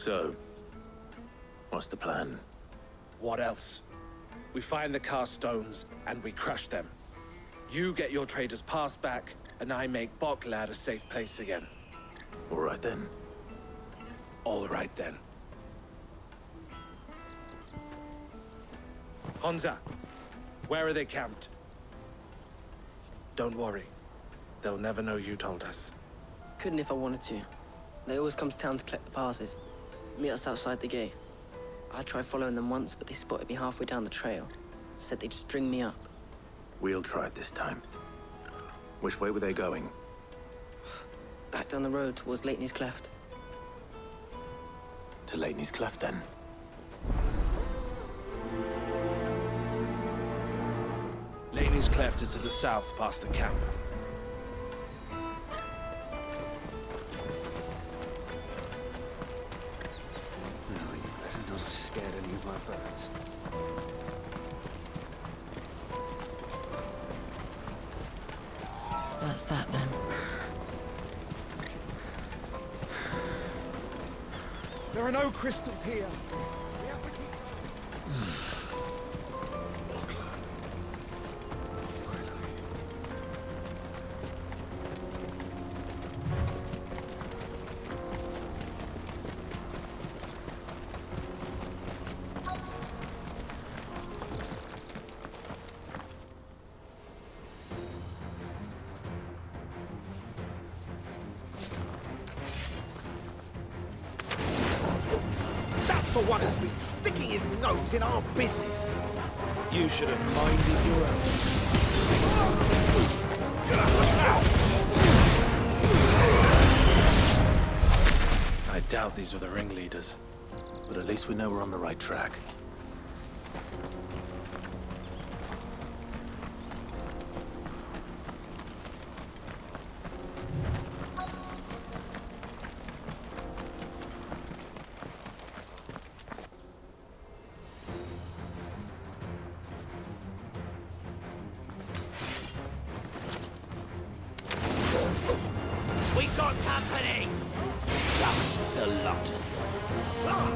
So, what's the plan? What else? We find the cast stones, and we crush them. You get your trader's pass back, and I make Boklad a safe place again. All right then. All right then. Honza, where are they camped? Don't worry. They'll never know you told us. Couldn't if I wanted to. They always come to town to collect the passes. Meet us outside the gate. I tried following them once, but they spotted me halfway down the trail. Said they'd string me up. We'll try it this time. Which way were they going? Back down the road towards Lateney's Cleft. To Lateney's Cleft, then. Lateney's Cleft is to the south, past the camp. No, you better not have scared any of my birds. That's that, then. There are no crystals here. We have to keep... That's the one who's been sticking his nose in our business. You should have minded your own. I doubt these were the ringleaders. But at least we know we're on the right track. We got company! That's the lot of them.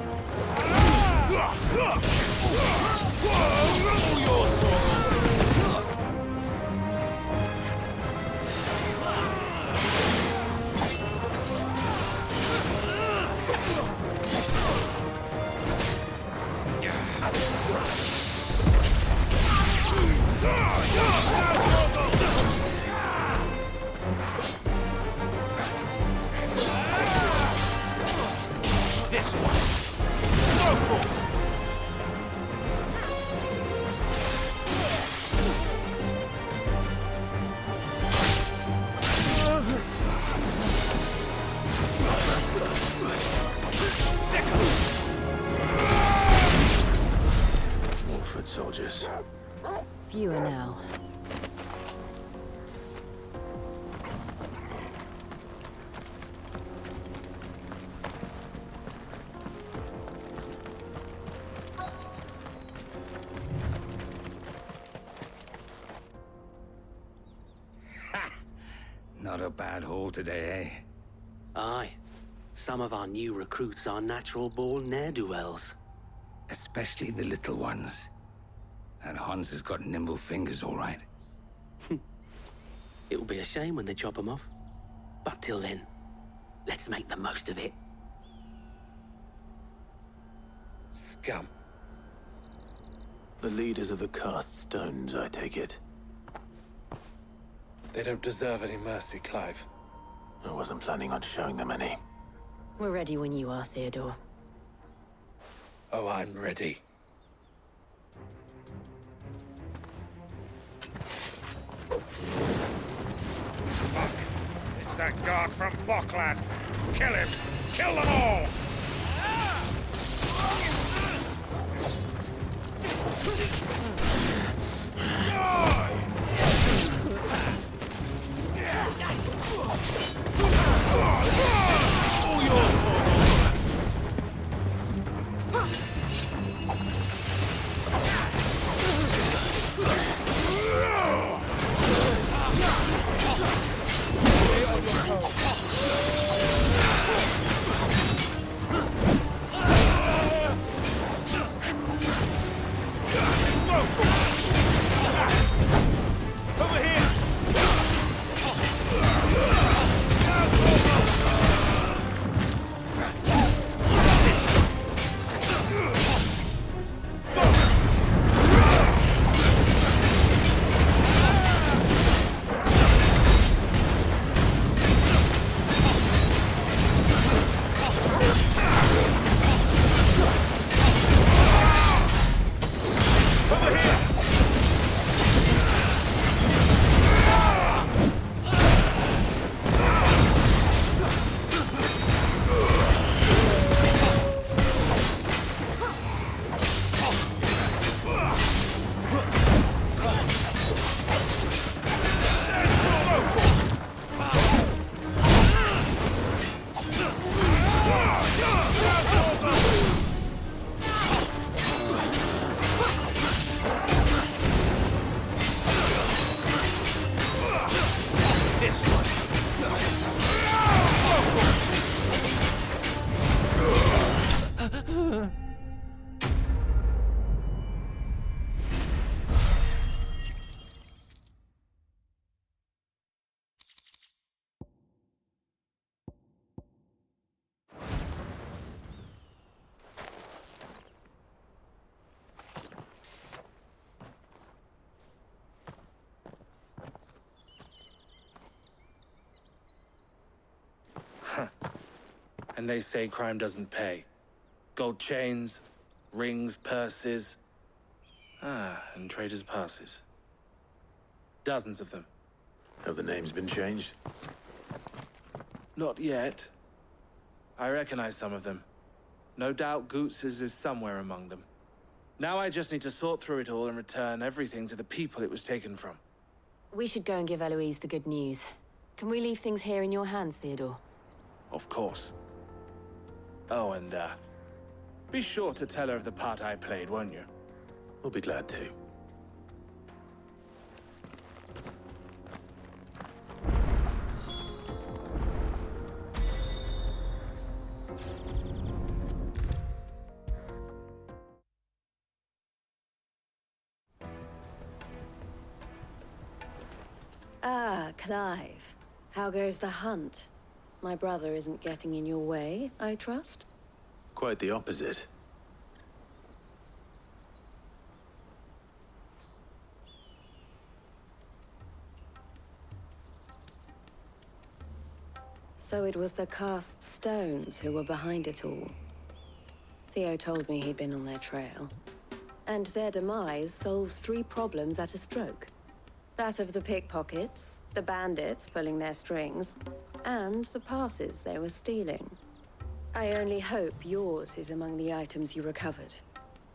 All yours, Torgal. This one. Local. Wolford soldiers. Fewer now. Not a bad haul today, eh? Aye. Some of our new recruits are natural-born ne'er-do-wells. Especially the little ones. And Hans has got nimble fingers, all right. It'll be a shame when they chop them off. But till then, let's make the most of it. Scum. The leaders of the cast stones, I take it. They don't deserve any mercy, Clive. I wasn't planning on showing them any. We're ready when you are, Theodore. Oh, I'm ready. Fuck! It's that guard from Boklad. Kill him! Kill them all! All yours, Torgal. Stay on your toes. this one. And they say crime doesn't pay. Gold chains, rings, purses. And traders' passes. Dozens of them. Have the names been changed? Not yet. I recognize some of them. No doubt Goots's is somewhere among them. Now I just need to sort through it all and return everything to the people it was taken from. We should go and give Eloise the good news. Can we leave things here in your hands, Theodore? Of course. Oh, and, be sure to tell her of the part I played, won't you? We'll be glad to. Ah, Clive. How goes the hunt? My brother isn't getting in your way, I trust? Quite the opposite. So it was the cast stones who were behind it all. Theo told me he'd been on their trail. And their demise solves 3 problems at a stroke. That of the pickpockets, the bandits pulling their strings, and the passes they were stealing. I only hope yours is among the items you recovered.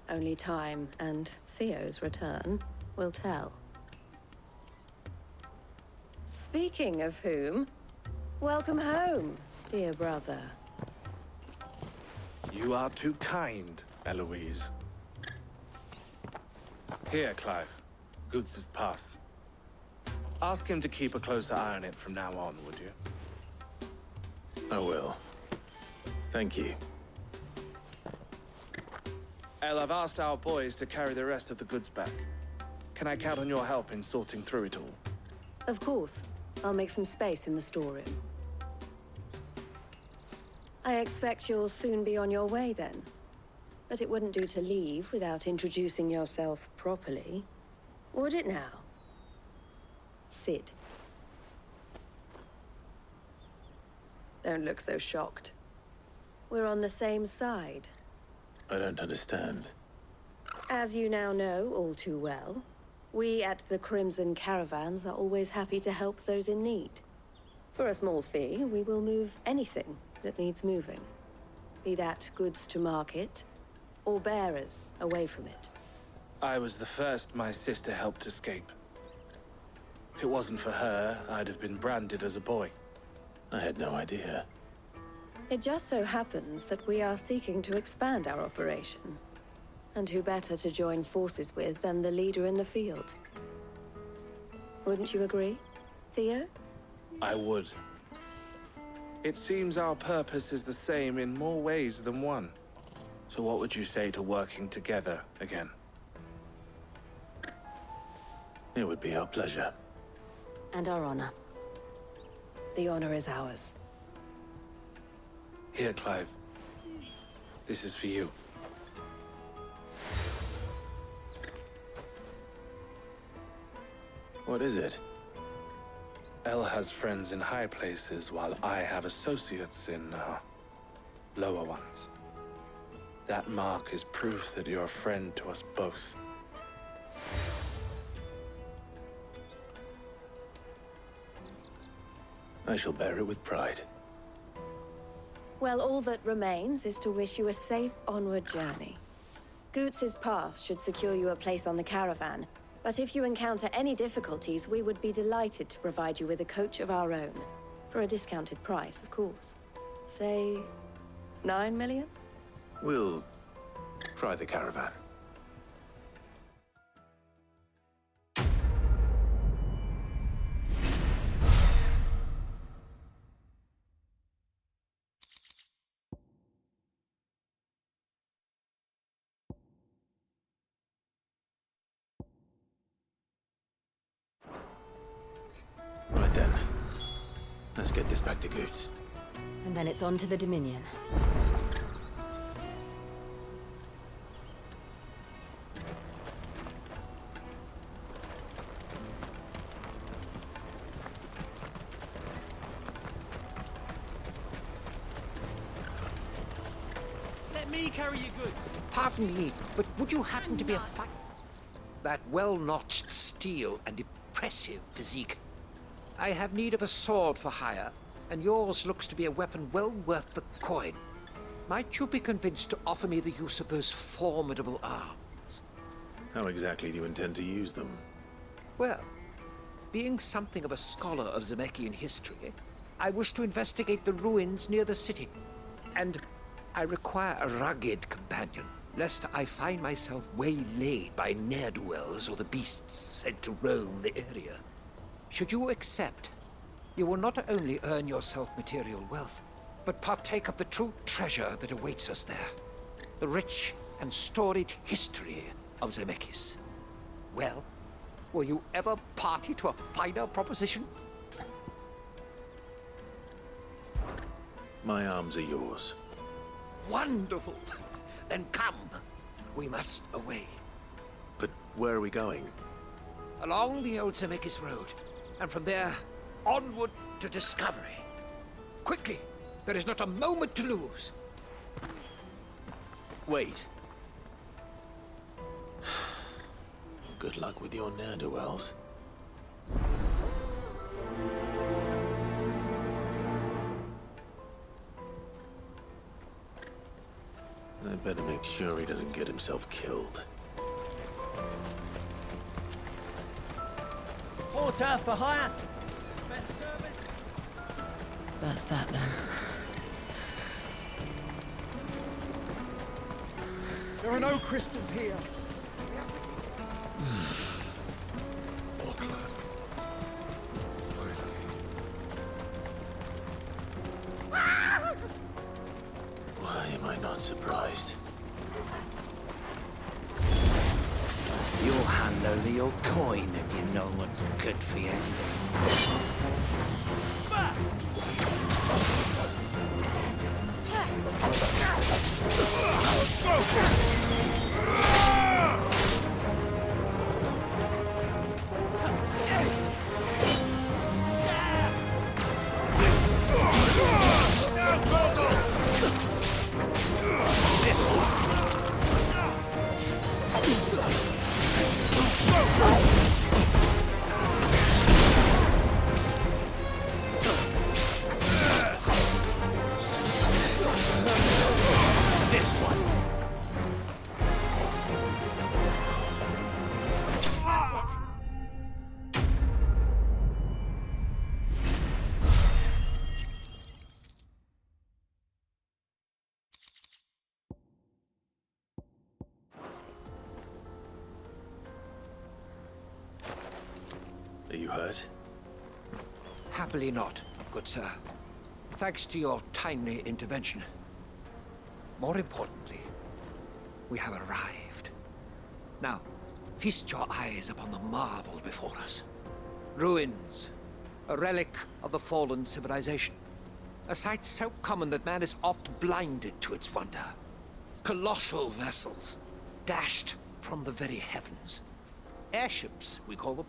Only time and Theo's return will tell. Speaking of whom, welcome home, dear brother. You are too kind, Eloise. Here, Clive. Goots's pass. Ask him to keep a closer eye on it from now on, would you? I will. Thank you. El, I've asked our boys to carry the rest of the goods back. Can I count on your help in sorting through it all? Of course. I'll make some space in the storeroom. I expect you'll soon be on your way then. But it wouldn't do to leave without introducing yourself properly. Would it now? Sid. Don't look so shocked. We're on the same side. I don't understand. As you now know all too well, we at the Crimson Caravans are always happy to help those in need. For a small fee, we will move anything that needs moving. Be that goods to market, or bearers away from it. I was the first my sister helped escape. If it wasn't for her, I'd have been branded as a boy. I had no idea. It just so happens that we are seeking to expand our operation. And who better to join forces with than the leader in the field? Wouldn't you agree, Theo? I would. It seems our purpose is the same in more ways than one. So what would you say to working together again? It would be our pleasure. And our honor. The honor is ours. Here, Clive. This is for you. What is it? El has friends in high places, while I have associates in, lower ones. That mark is proof that you're a friend to us both. I shall bear it with pride. Well, all that remains is to wish you a safe onward journey. Goots's pass should secure you a place on the caravan, but if you encounter any difficulties, we would be delighted to provide you with a coach of our own. For a discounted price, of course. Say, 9 million? We'll try the caravan. Let's get this back to Goots. And then it's on to the Dominion. Let me carry your goods. Pardon me, but would you happen to be a that well-notched steel and impressive physique? I have need of a sword for hire, and yours looks to be a weapon well worth the coin. Might you be convinced to offer me the use of those formidable arms? How exactly do you intend to use them? Well, being something of a scholar of Zemeckis history, I wish to investigate the ruins near the city. And I require a rugged companion, lest I find myself waylaid by ne'er-do-wells or the beasts said to roam the area. Should you accept, you will not only earn yourself material wealth, but partake of the true treasure that awaits us there. The rich and storied history of Zemeckis. Well, were you ever party to a finer proposition? My arms are yours. Wonderful! Then come. We must away. But where are we going? Along the old Zemeckis Road, and from there, onward to discovery. Quickly! There is not a moment to lose. Wait. Good luck with your ne'er-do-wells. I'd better make sure he doesn't get himself killed. Porter for hire. Best service. That's that then. There are no crystals here. Why am I not surprised? You'll hand over your coin if you know what's good for you. Are you hurt? Happily not, good sir. Thanks to your timely intervention. More importantly, we have arrived. Now, feast your eyes upon the marvel before us. Ruins, a relic of the fallen civilization. A sight so common that man is oft blinded to its wonder. Colossal vessels, dashed from the very heavens. Airships, we call them,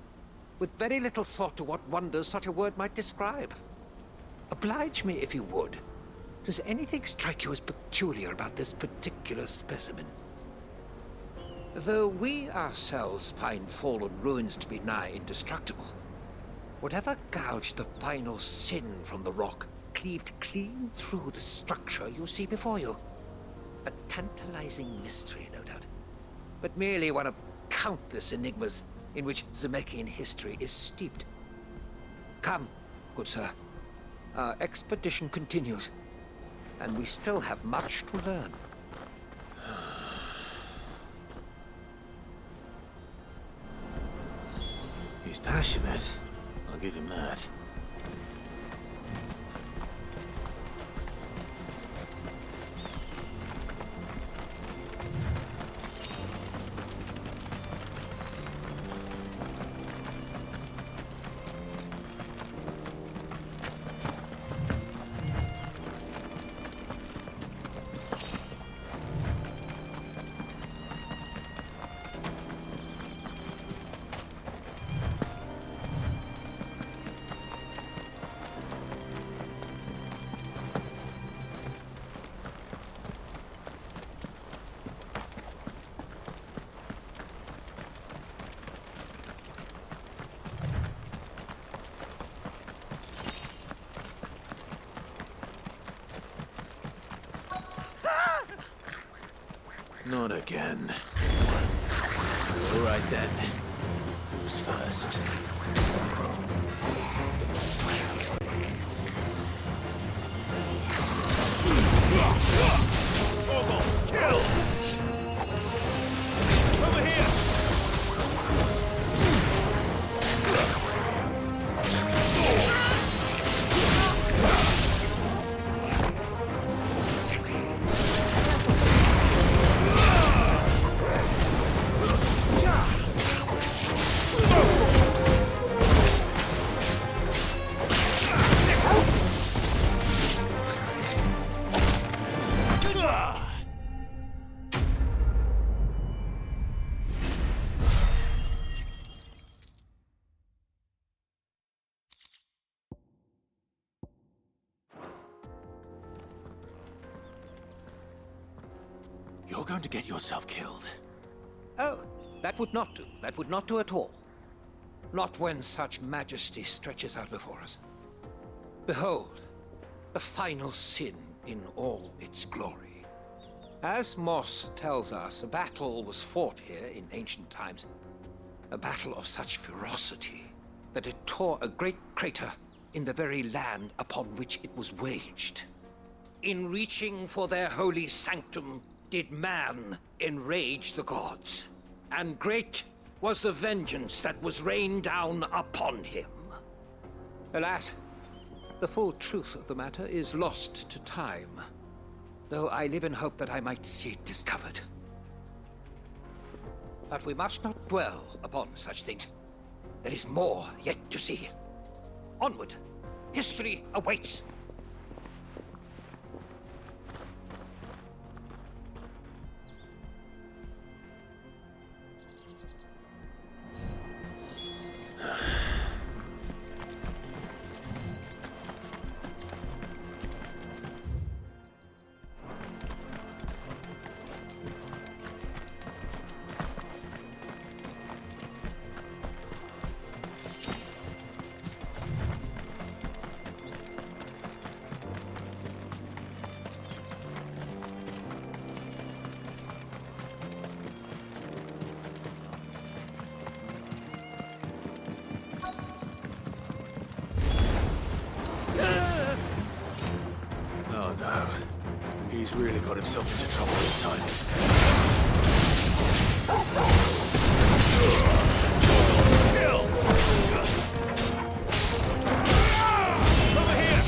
with very little thought to what wonders such a word might describe. Oblige me if you would. Does anything strike you as peculiar about this particular specimen? Though we ourselves find fallen ruins to be nigh indestructible, whatever gouged the final sin from the rock cleaved clean through the structure you see before you. A tantalizing mystery, no doubt, but merely one of countless enigmas in which Zemeckis history is steeped. Come, good sir. Our expedition continues, and we still have much to learn. He's passionate. I'll give him that. Not again. All right then. Who's first? Kill! Over here! You're going to get yourself killed. Oh, that would not do. That would not do at all. Not when such majesty stretches out before us. Behold, the final sin in all its glory. As Moss tells us, a battle was fought here in ancient times. A battle of such ferocity that it tore a great crater in the very land upon which it was waged. In reaching for their holy sanctum, did man enrage the gods, and great was the vengeance that was rained down upon him. Alas, the full truth of the matter is lost to time, though I live in hope that I might see it discovered. But we must not dwell upon such things. There is more yet to see. Onward! History awaits! Oh no. He's really got himself into trouble this time. Kill! Over here!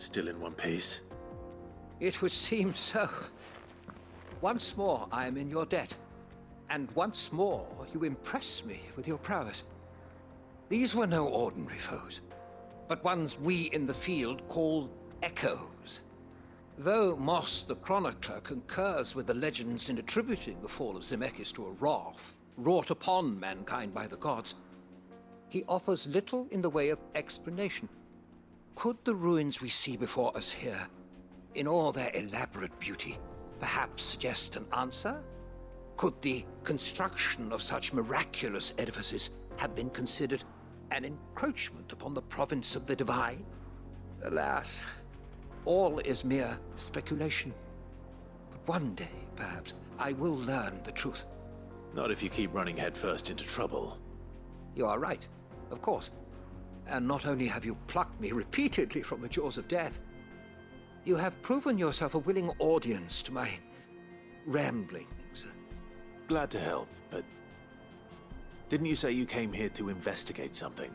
Still in one piece? It would seem so. Once more, I am in your debt. And once more, you impress me with your prowess. These were no ordinary foes, but ones we in the field call echoes. Though Moss the Chronicler concurs with the legends in attributing the fall of Zemeckis to a wrath wrought upon mankind by the gods, he offers little in the way of explanation. Could the ruins we see before us here, in all their elaborate beauty, perhaps suggest an answer? Could the construction of such miraculous edifices have been considered an encroachment upon the province of the divine? Alas, all is mere speculation. But one day, perhaps, I will learn the truth. Not if you keep running headfirst into trouble. You are right, of course. And not only have you plucked me repeatedly from the jaws of death, you have proven yourself a willing audience to my ramblings. Glad to help, but didn't you say you came here to investigate something?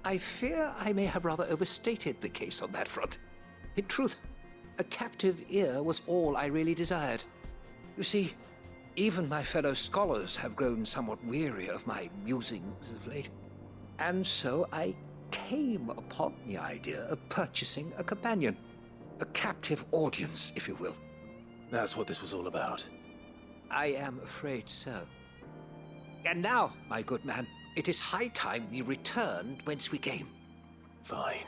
I fear I may have rather overstated the case on that front. In truth, a captive ear was all I really desired. You see, even my fellow scholars have grown somewhat weary of my musings of late. And so I came upon the idea of purchasing a companion. A captive audience, if you will. That's what this was all about. I am afraid so. And now, my good man, it is high time we returned whence we came. Fine.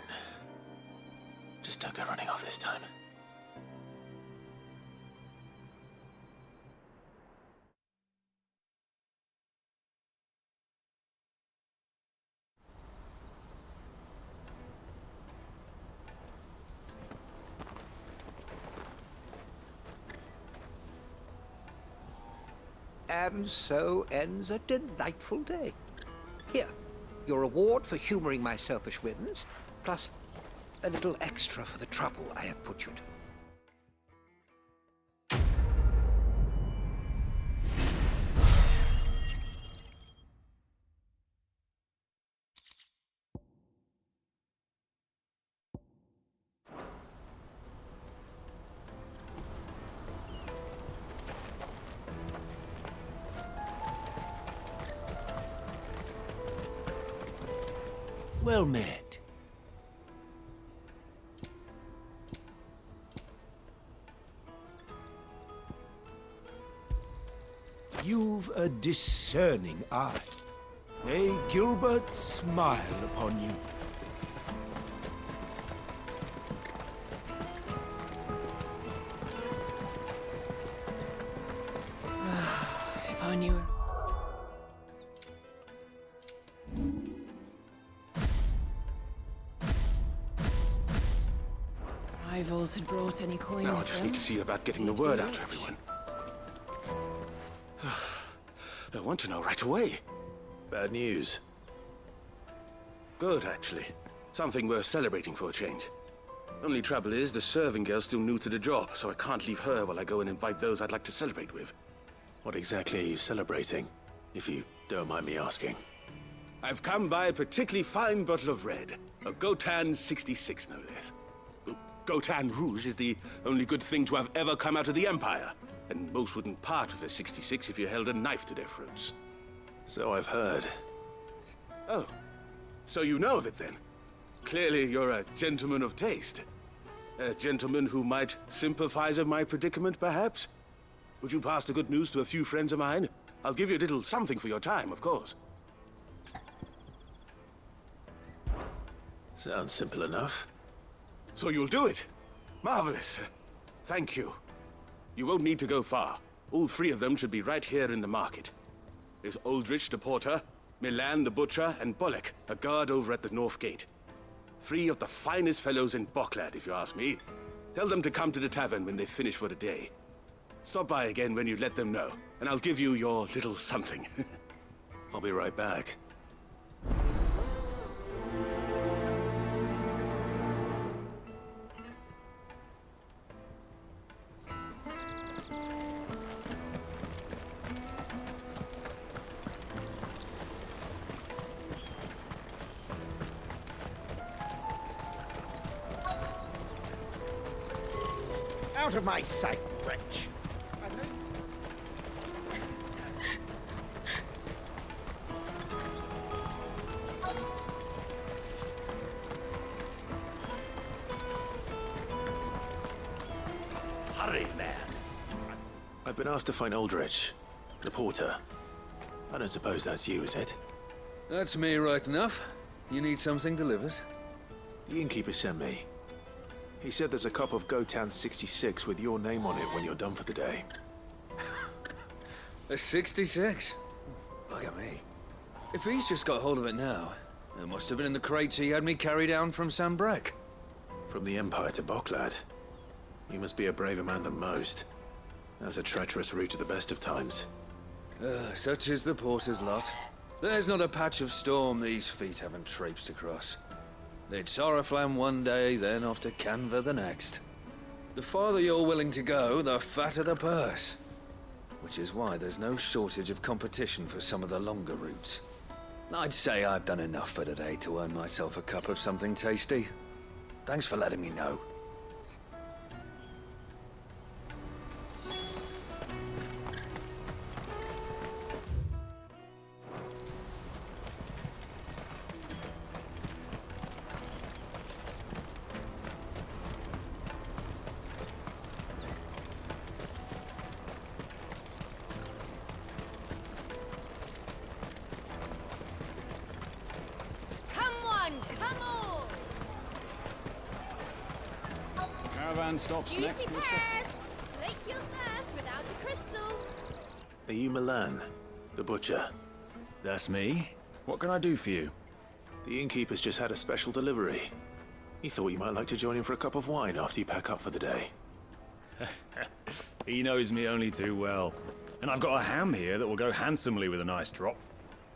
Just don't go running off this time. And so ends a delightful day. Here, your reward for humoring my selfish whims, plus a little extra for the trouble I have put you to. Well met. You've a discerning eye. May Gilbert smile upon you. If I knew her. Rivals had brought any coin. Now I just need to see about getting the word out to everyone. I want to know right away. Bad news. Good, actually. Something worth celebrating for a change. Only trouble is, the serving girl's still new to the job, so I can't leave her while I go and invite those I'd like to celebrate with. What exactly are you celebrating, if you don't mind me asking? I've come by a particularly fine bottle of red. A Gotan 66, no less. Gotan Rouge is the only good thing to have ever come out of the Empire. And most wouldn't part with a 66 if you held a knife to their throats. So I've heard. Oh, so you know of it then? Clearly you're a gentleman of taste. A gentleman who might sympathize with my predicament, perhaps? Would you pass the good news to a few friends of mine? I'll give you a little something for your time, of course. Sounds simple enough. So you'll do it? Marvelous. Thank you. You won't need to go far. All three of them should be right here in the market. There's Aldrich the porter, Milan the butcher, and Bolek, a guard over at the north gate. Three of the finest fellows in Boklad, if you ask me. Tell them to come to the tavern when they finish for the day. Stop by again when you let them know, and I'll give you your little something. I'll be right back. out of my sight, wretch! Hurry, man. I've been asked to find Aldrich, the porter. I don't suppose that's you, is it? That's me right enough. You need something delivered? The innkeeper sent me. He said there's a cup of Gotan 66 with your name on it when you're done for the day. A 66? Look at me. If he's just got hold of it now, it must have been in the crates he had me carry down from Sambrek. From the Empire to Boklad. You must be a braver man than most. That's a treacherous route at the best of times. Such is the porter's lot. There's not a patch of storm these feet haven't traipsed across. They'd Soraflam one day, then off to Canva the next. The farther you're willing to go, the fatter the purse. Which is why there's no shortage of competition for some of the longer routes. I'd say I've done enough for today to earn myself a cup of something tasty. Thanks for letting me know. Caravan stops next to the Slake your thirst without a crystal. Are you Milan, the butcher? That's me. What can I do for you? The innkeeper's just had a special delivery. He thought you might like to join him for a cup of wine after you pack up for the day. He knows me only too well. And I've got a ham here that will go handsomely with a nice drop.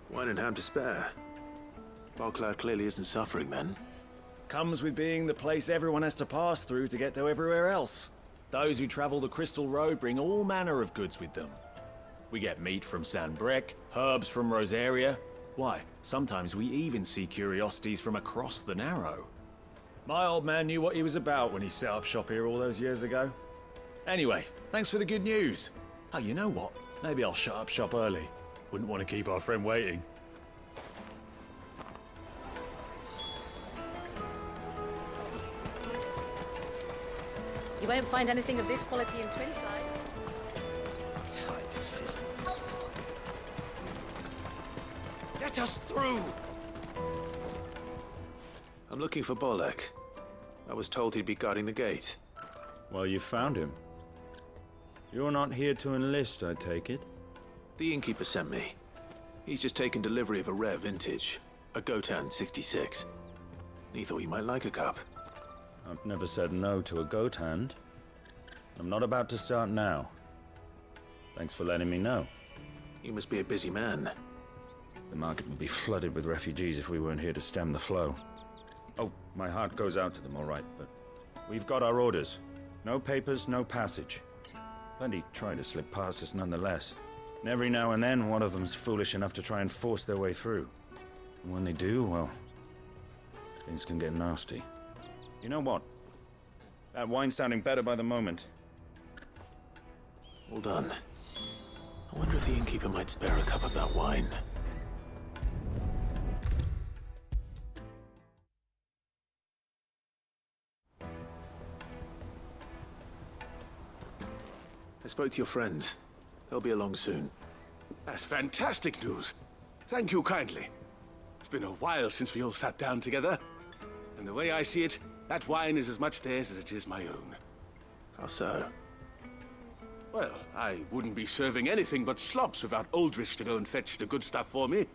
Wine and ham to spare. Boklad clearly isn't suffering then. Comes with being the place everyone has to pass through to get to everywhere else. Those who travel the Crystal Road bring all manner of goods with them. We get meat from Sanbrek, herbs from Rosaria. Why, sometimes we even see curiosities from across the Narrow. My old man knew what he was about when he set up shop here all those years ago. Anyway, thanks for the good news. Oh, you know what? Maybe I'll shut up shop early. Wouldn't want to keep our friend waiting. You won't find anything of this quality in Twinside. Tight-fisted sport. Let us through! I'm looking for Bolek. I was told he'd be guarding the gate. Well, you found him. You're not here to enlist, I take it? The innkeeper sent me. He's just taken delivery of a rare vintage, a Gotan 66. He thought you might like a cup. I've never said no to a goat hand. I'm not about to start now. Thanks for letting me know. You must be a busy man. The market would be flooded with refugees if we weren't here to stem the flow. Oh, my heart goes out to them, all right, but we've got our orders. No papers, no passage. Plenty try to slip past us nonetheless. And every now and then, one of them's foolish enough to try and force their way through. And when they do, well, things can get nasty. You know what? That wine's sounding better by the moment. Well done. I wonder if the innkeeper might spare a cup of that wine. I spoke to your friends. They'll be along soon. That's fantastic news. Thank you kindly. It's been a while since we all sat down together. And the way I see it, that wine is as much theirs as it is my own. How so? Well, I wouldn't be serving anything but slops without Aldrich to go and fetch the good stuff for me.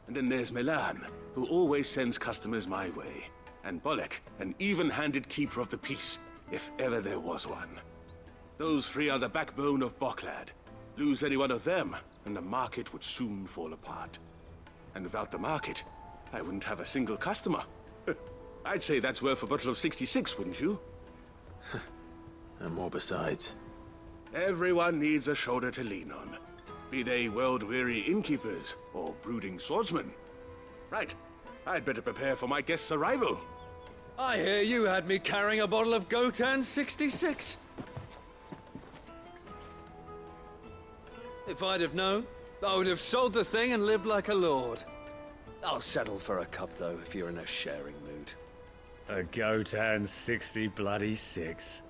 And then there's Milan, who always sends customers my way. And Bolek, an even-handed keeper of the peace, if ever there was one. Those three are the backbone of Boklad. Lose any one of them, and the market would soon fall apart. And without the market, I wouldn't have a single customer. I'd say that's worth a bottle of 66, wouldn't you? And more besides. Everyone needs a shoulder to lean on. Be they world-weary innkeepers or brooding swordsmen. Right, I'd better prepare for my guest's arrival. I hear you had me carrying a bottle of Gotan 66. If I'd have known, I would have sold the thing and lived like a lord. I'll settle for a cup, though, if you're in a sharing mood. A Gotan 66.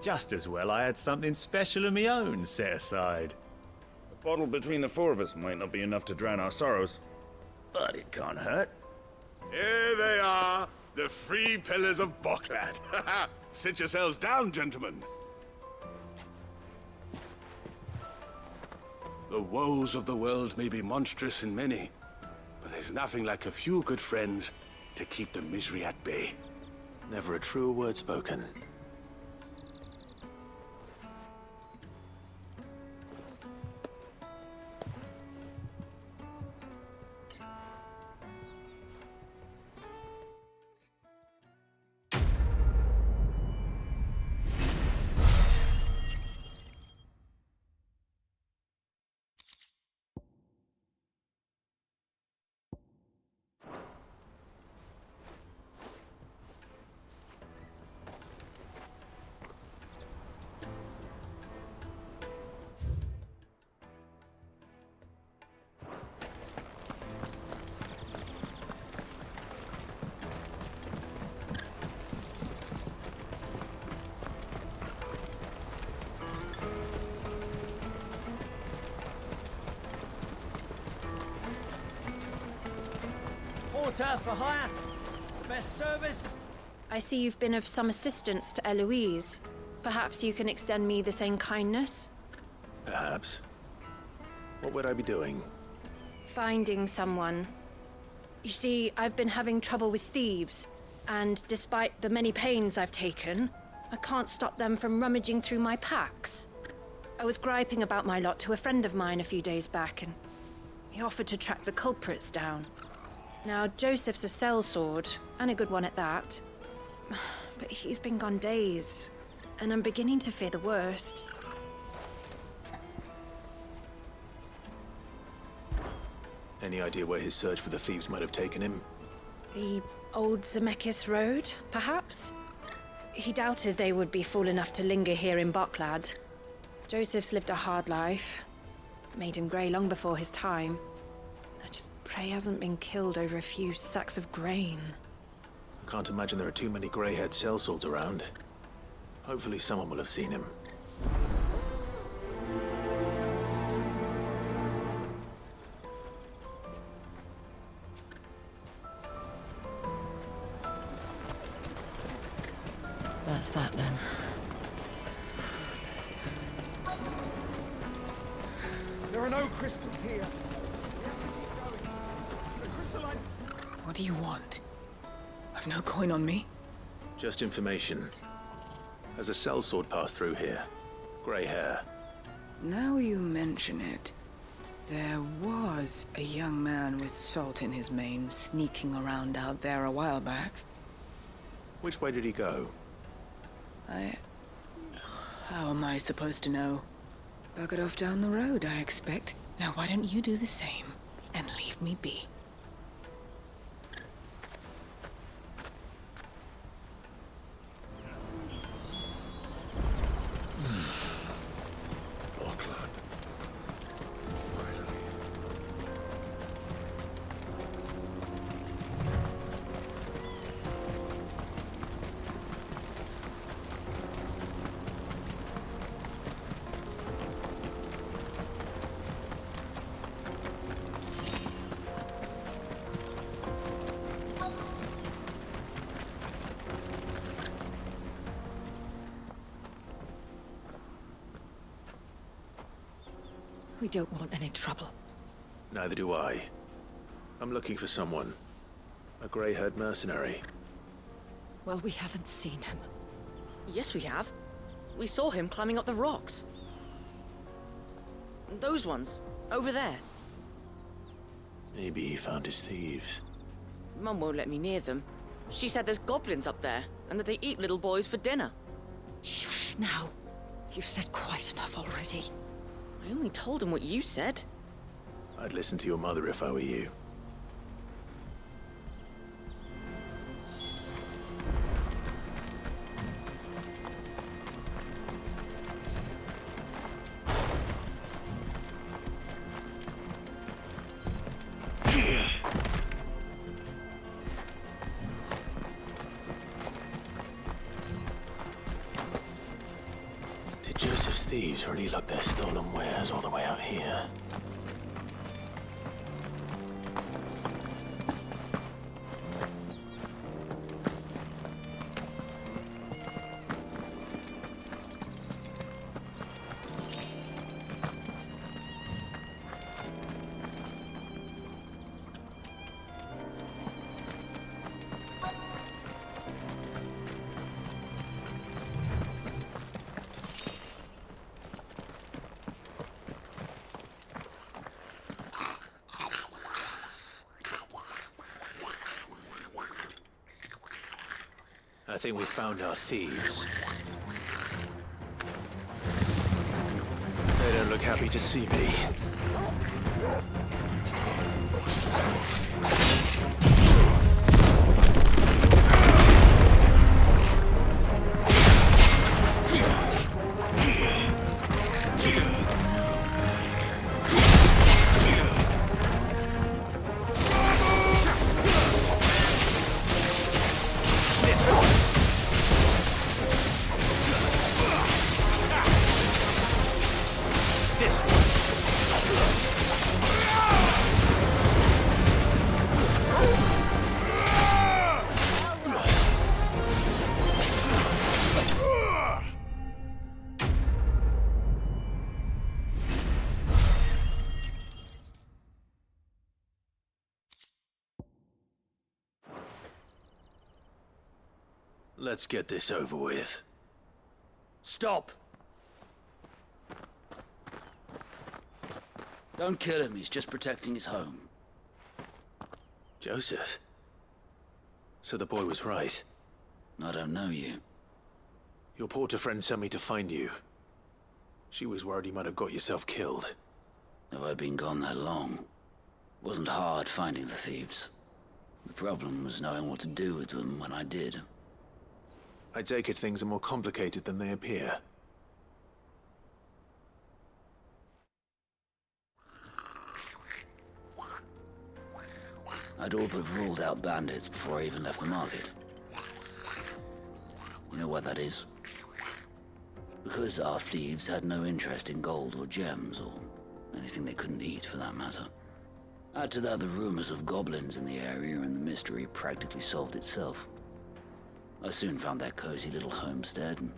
Just as well I had something special of my own set aside. A bottle between the four of us might not be enough to drown our sorrows, but it can't hurt. Here they are, the three pillars of Boklad. Sit yourselves down, gentlemen. The woes of the world may be monstrous in many, but there's nothing like a few good friends to keep the misery at bay. Never a truer word spoken. Porter for hire. Best service. I see you've been of some assistance to Eloise. Perhaps you can extend me the same kindness? Perhaps. What would I be doing? Finding someone. You see, I've been having trouble with thieves, and despite the many pains I've taken, I can't stop them from rummaging through my packs. I was griping about my lot to a friend of mine a few days back, and he offered to track the culprits down. Now, Joseph's a sellsword, and a good one at that. But he's been gone days, and I'm beginning to fear the worst. Any idea where his search for the thieves might have taken him? The old Zemeckis Road, perhaps? He doubted they would be fool enough to linger here in Boklad. Joseph's lived a hard life. Made him grey long before his time. I just pray he hasn't been killed over a few sacks of grain. Can't imagine there are too many grey-haired sellswords around. Hopefully someone will have seen him. That's that then. There are no crystals here. We have to keep going. The crystalline... What do you want? I've no coin on me. Just information. Has a sellsword passed through here? Grey hair. Now you mention it, there was a young man with salt in his mane sneaking around out there a while back. Which way did he go? How am I supposed to know? Buggered off down the road, I expect. Now why don't you do the same and leave me be? We don't want any trouble. Neither do I. I'm looking for someone. A grey-haired mercenary. Well, we haven't seen him. Yes, we have. We saw him climbing up the rocks. Those ones, over there. Maybe he found his thieves. Mum won't let me near them. She said there's goblins up there, and that they eat little boys for dinner. Shush now. You've said quite enough already. I only told him what you said. I'd listen to your mother if I were you. literally lug their stolen wares all the way out here. I think we found our thieves. They don't look happy to see me. Let's get this over with. Stop! Don't kill him, he's just protecting his home. Joseph? So the boy was right. I don't know you. Your porter friend sent me to find you. She was worried you might have got yourself killed. Have I been gone that long? Wasn't hard finding the thieves. The problem was knowing what to do with them when I did. I take it things are more complicated than they appear. I'd all but ruled out bandits before I even left the market. You know why that is? Because our thieves had no interest in gold or gems, or anything they couldn't eat for that matter. Add to that the rumors of goblins in the area, and the mystery practically solved itself. I soon found their cozy little homestead and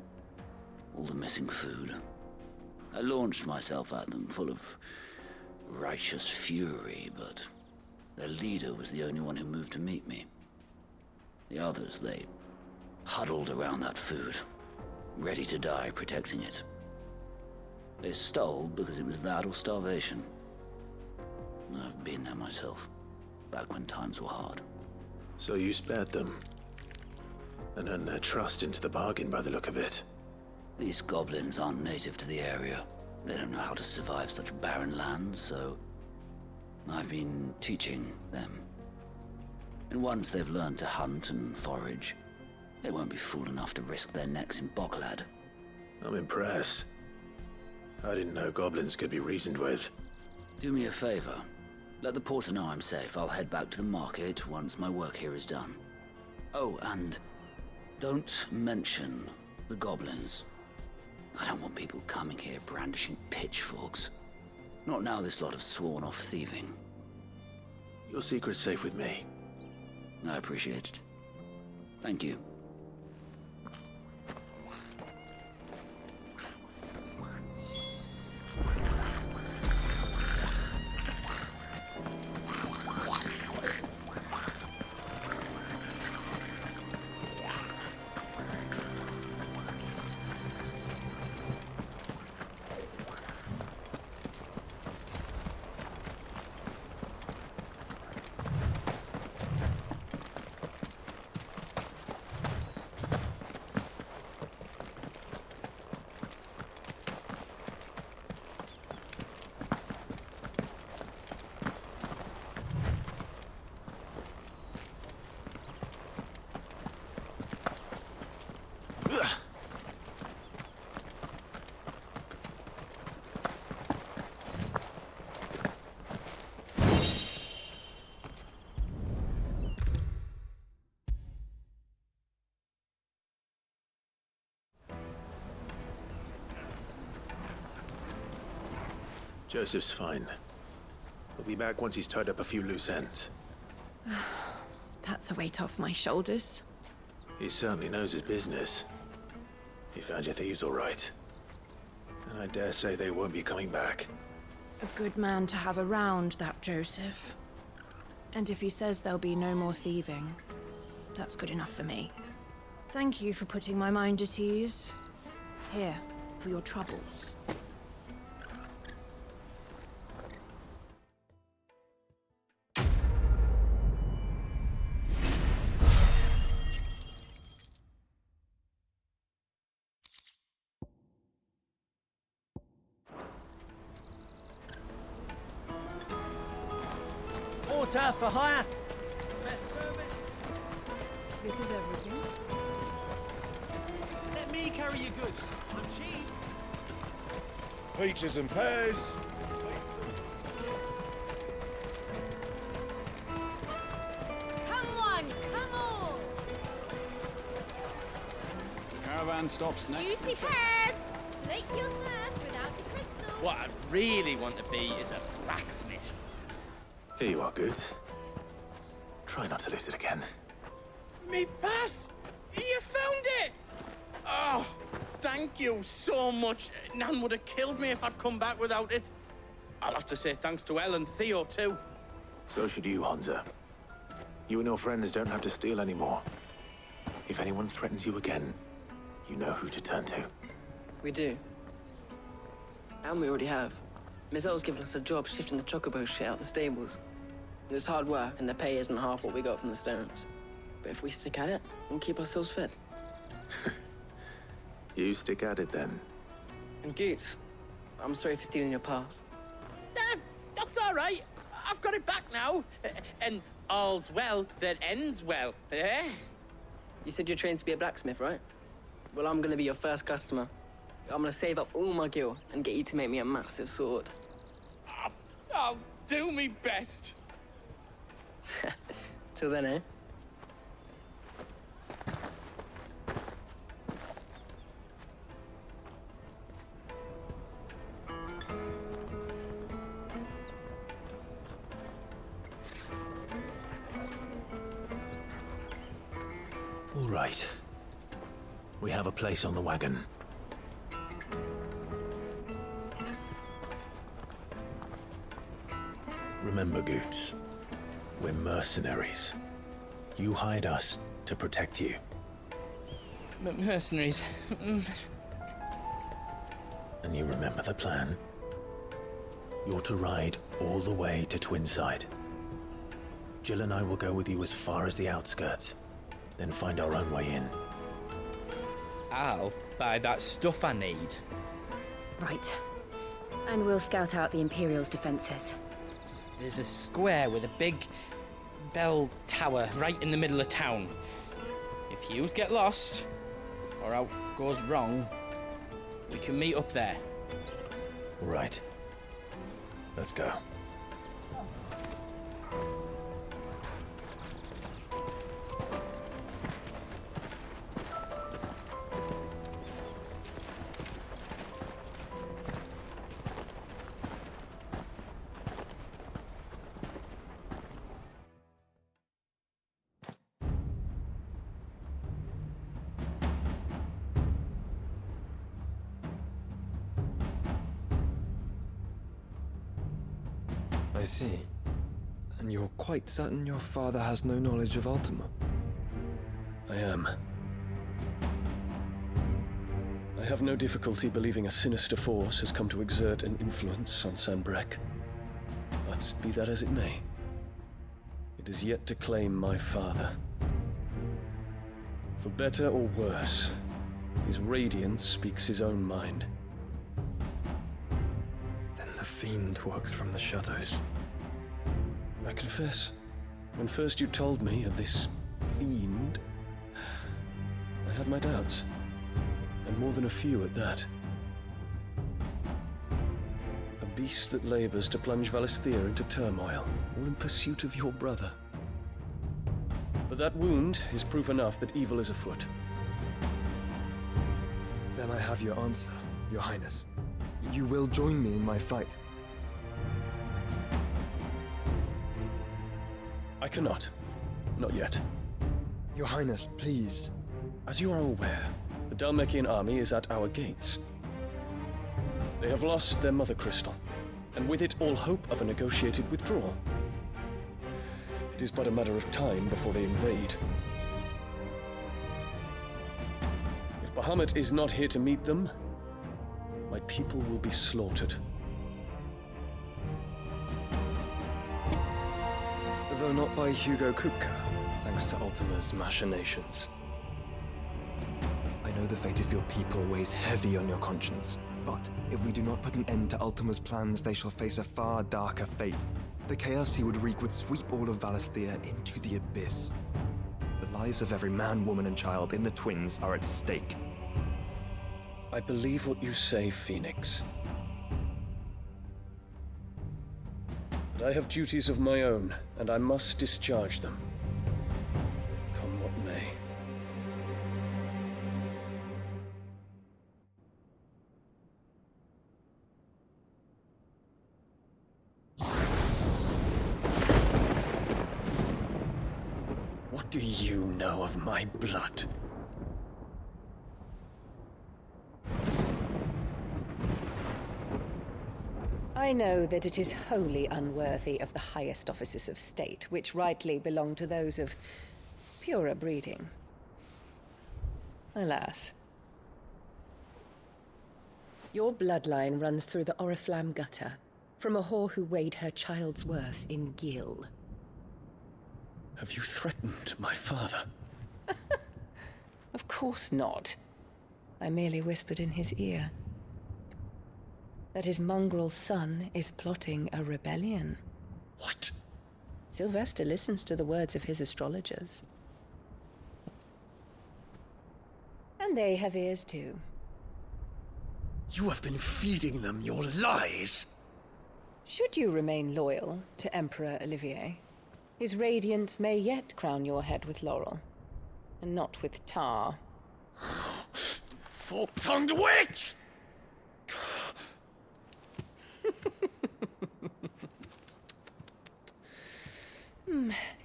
all the missing food. I launched myself at them, full of righteous fury, but their leader was the only one who moved to meet me. The others, they huddled around that food, ready to die protecting it. They stole because it was that or starvation. I've been there myself, back when times were hard. So you spared them? And earned their trust into the bargain by the look of it. These goblins aren't native to the area. They don't know how to survive such barren lands, so I've been teaching them. And once they've learned to hunt and forage, they won't be fool enough to risk their necks in Boklad. I'm impressed. I didn't know goblins could be reasoned with. Do me a favor. Let the porter know I'm safe. I'll head back to the market once my work here is done. Oh, and don't mention the goblins. I don't want people coming here brandishing pitchforks. Not now this lot have sworn off thieving. Your secret's safe with me. I appreciate it. Thank you. Joseph's fine. He'll be back once he's tied up a few loose ends. That's a weight off my shoulders. He certainly knows his business. You found your thieves all right. And I dare say they won't be coming back. A good man to have around, that Joseph. And if he says there'll be no more thieving, that's good enough for me. Thank you for putting my mind at ease. Here, for your troubles. Water for hire. Best service. This is everything. Let me carry your goods. I'm cheap. Peaches and pears. Come on, come on! The caravan stops next. Juicy pears! Slake your thirst without a crystal. What I really want to be is a blacksmith. Here you are, Good. Try not to lose it again. Me pass! You found it! Oh, thank you so much. Nan would have killed me if I'd come back without it. I'll have to say thanks to Elle and Theo, too. So should you, Hansa. You and your friends don't have to steal anymore. If anyone threatens you again, you know who to turn to. We do. And we already have. Miss L's given us a job shifting the chocobo shit out the stables. It's hard work, and the pay isn't half what we got from the stones. But if we stick at it, we'll keep ourselves fed. You stick at it, then. And Goots, I'm sorry for stealing your pass. That's all right. I've got it back now. And all's well that ends well, eh? You said you're trained to be a blacksmith, right? Well, I'm gonna be your first customer. I'm gonna save up all my gil and get you to make me a massive sword. I'll do me best. Till then, eh? All right. We have a place on the wagon. Remember, Goots, we're mercenaries. You hired us to protect you. Mercenaries. And you remember the plan? You're to ride all the way to Twinside. Jill and I will go with you as far as the outskirts, then find our own way in. I'll buy that stuff I need. Right. And we'll scout out the Imperial's defenses. There's a square with a big bell tower right in the middle of town. If you get lost, or out goes wrong, we can meet up there. Right. Let's go. I see. And you're quite certain your father has no knowledge of Ultima? I am. I have no difficulty believing a sinister force has come to exert an influence on Sanbreque. But be that as it may, it is yet to claim my father. For better or worse, his radiance speaks his own mind. Then the fiend works from the shadows. I confess, when first you told me of this fiend, I had my doubts. And more than a few at that. A beast that labors to plunge Valisthea into turmoil, all in pursuit of your brother. But that wound is proof enough that evil is afoot. Then I have your answer, Your Highness. You will join me in my fight. I cannot. Not yet. Your Highness, please. As you are aware, the Dalmekian army is at our gates. They have lost their mother crystal, and with it all hope of a negotiated withdrawal. It is but a matter of time before they invade. If Bahamut is not here to meet them, my people will be slaughtered. Though not by Hugo Kupka, thanks to Ultima's machinations. I know the fate of your people weighs heavy on your conscience, but if we do not put an end to Ultima's plans, they shall face a far darker fate. The chaos he would wreak would sweep all of Valisthea into the abyss. The lives of every man, woman, and child in the Twins are at stake. I believe what you say, Phoenix. But I have duties of my own, and I must discharge them. Come what may. What do you know of my blood? I know that it is wholly unworthy of the highest offices of state, which rightly belong to those of purer breeding. Alas. Your bloodline runs through the Oriflamme gutter, from a whore who weighed her child's worth in gil. Have you threatened my father? Of course not. I merely whispered in his ear that his mongrel son is plotting a rebellion. What? Sylvester listens to the words of his astrologers. And they have ears too. You have been feeding them your lies! Should you remain loyal to Emperor Olivier, his radiance may yet crown your head with laurel, and not with tar. Fork-tongued witch!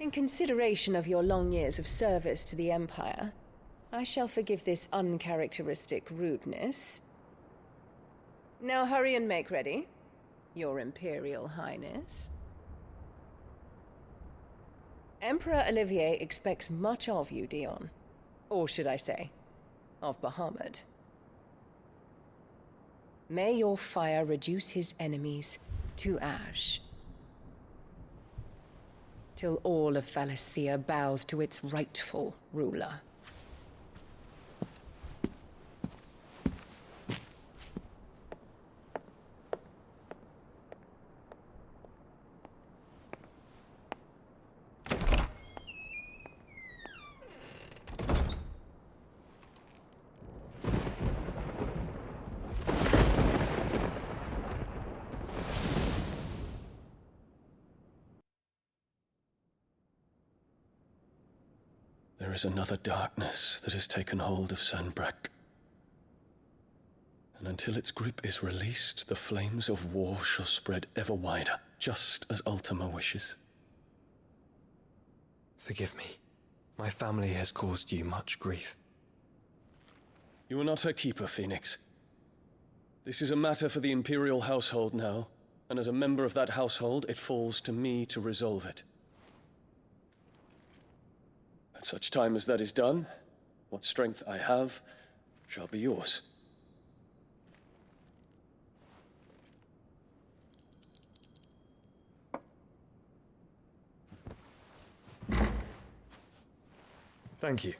In consideration of your long years of service to the Empire, I shall forgive this uncharacteristic rudeness. Now hurry and make ready, Your Imperial Highness. Emperor Olivier expects much of you, Dion. Or should I say, of Bahamut. May your fire reduce his enemies to ash, till all of Valisthea bows to its rightful ruler. There is another darkness that has taken hold of Sanbreque. And until its grip is released, the flames of war shall spread ever wider, just as Ultima wishes. Forgive me. My family has caused you much grief. You are not her keeper, Phoenix. This is a matter for the Imperial household now, and as a member of that household, it falls to me to resolve it. At such time as that is done, what strength I have shall be yours. Thank you,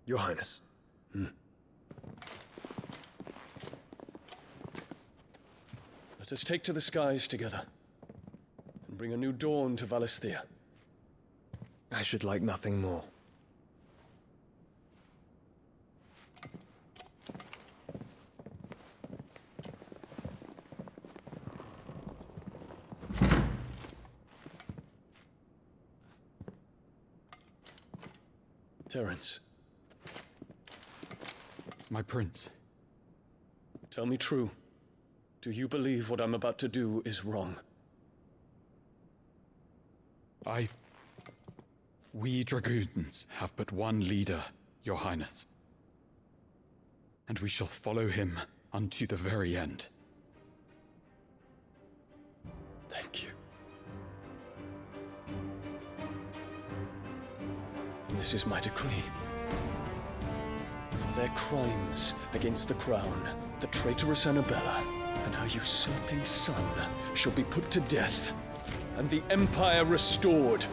Your Highness. Let us take to the skies together, and bring a new dawn to Valisthea. I should like nothing more. Terence. My prince. Tell me true. Do you believe what I'm about to do is wrong? I We dragoons have but one leader, Your Highness. And we shall follow him unto the very end. Thank you. And this is my decree. For their crimes against the crown, the traitorous Annabella and her usurping son shall be put to death, and the Empire restored.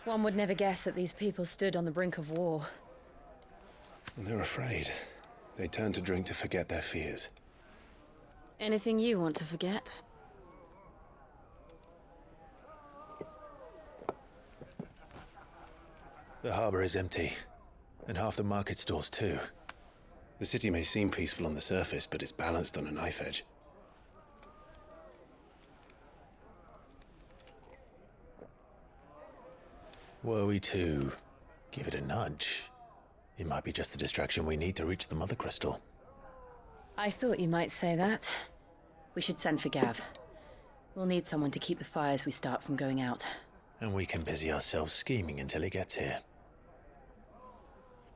One would never guess that these people stood on the brink of war. And they're afraid. They turn to drink to forget their fears. Anything you want to forget? The harbor is empty, and half the market stalls too. The city may seem peaceful on the surface, but it's balanced on a knife edge. Were we to give it a nudge, it might be just the distraction we need to reach the Mother Crystal. I thought you might say that. We should send for Gav. We'll need someone to keep the fires we start from going out. And we can busy ourselves scheming until he gets here.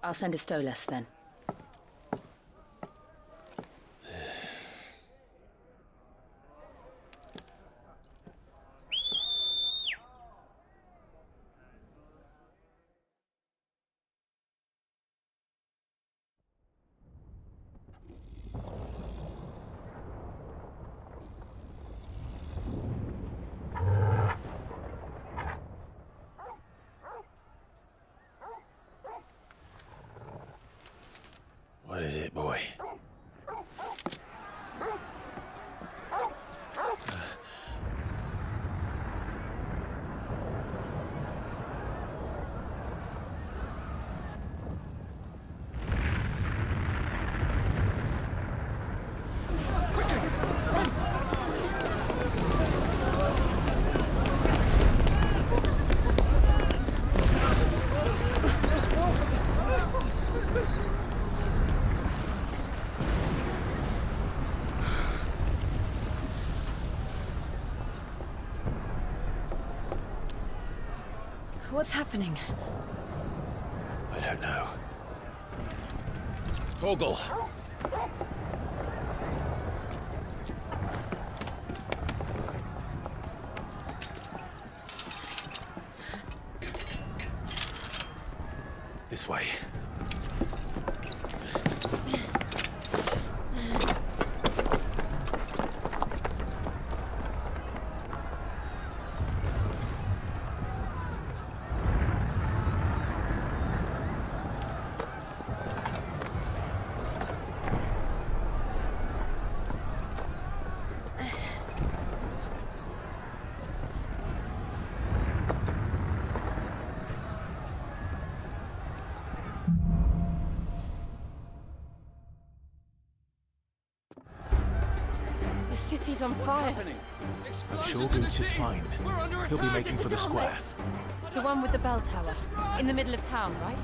I'll send a Stolas then. What is it, boy? What's happening? I don't know. Torgal! This way. The city's on fire. I'm sure Goots is fine. He'll be making for the square. The one with the bell tower. In the middle of town, right?